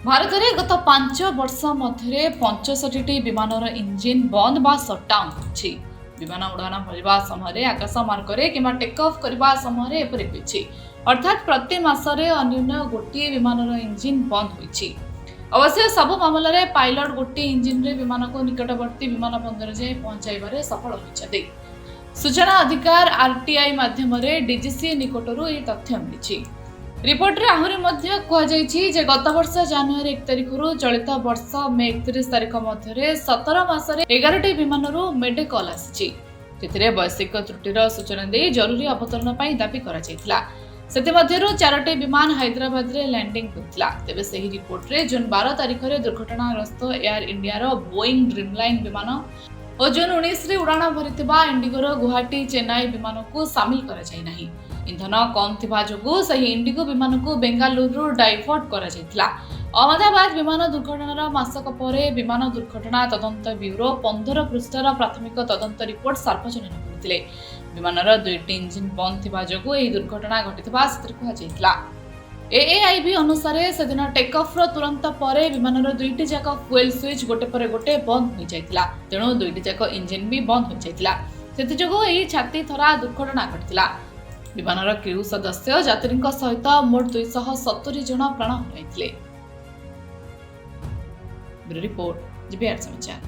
भारत में गत 5 वर्ष मध्य 65टी विमानर इंजिन बंद बा सटडाउन होछि। विमान उड़ान भरवा समय आकाश मार्ग कि टेक ऑफ करने समय एपरि होछि, अर्थात प्रति मासरे अन्यून गोटे विमानर इंजिन बंद होछि। अवश्य सबु मामलें पायलट गोटे इंजिन रे विमान को निकटवर्ती विमान बंदर जाए पहुंचाइबारे सफल होइछथि। सूचना अधिकार आरटीआई माध्यम डीजीसी निकटरू यह तथ्य मिली। रिपोर्ट रे आहुरी मध्य कहुଯାଇଛି जे गत वर्ष जनवरी 1 तारिखରୁ चलित वर्ष मे 31 तारिख मध्य 17 मासरे 11टी विमानरू मेडे कॉल आसीछि, जेथिरे वैश्विक त्रुटिर सूचना दे जरूरी अवतरण ପାଇଁ दाबी करा जायतिला। सेति मध्यरू 4टी विमान हैदराबाद रे लैंडिंग होतिला। तेबे सही रिपोर्ट रे जून 12 तारिख रे दुर्घटनाग्रस्त एयर इंडिया रो बोइंग ड्रीमलाइन विमान और जून 19 रे उड़ाण भरिथिबा इंडिगो रो गुवाहाटी चेन्नई विमान को शामिल करा जाय नाही। इंधन कम थिबा जोगु सही इंडिगो विमान को बेंगालुरु डाइवर्ट करा जायतिला। अहमदाबाद विमान दुर्घटनार मासक परे विमान दुर्घटना तदंत ब्यूरो 15 पृष्ठर प्राथमिक तदंत रिपोर्ट सार्वजनिक करथिले। विमानर 2टी इंजिन बंद थिबा जोगु एही दुर्घटना घटिथिबा सत्र कहा जायतिला। एएआईबी अनुसार सेदिन टेक ऑफ रो तुरंत परे विमानर 2टी जाक फ्यूएल स्विच गोटे परे गोटे बंद हो जायतिला। तेणु 2टी जाक इंजिन भी बंद हो जायतिला। सेति जोगु एही छाती थरा दुर्घटना घटिथिला। विमानर क्रू सदस्य यात्री सहित मोट 270 जन प्राण हराइथिले। ब्यूरो रिपोर्ट, जीबीआर समाचार।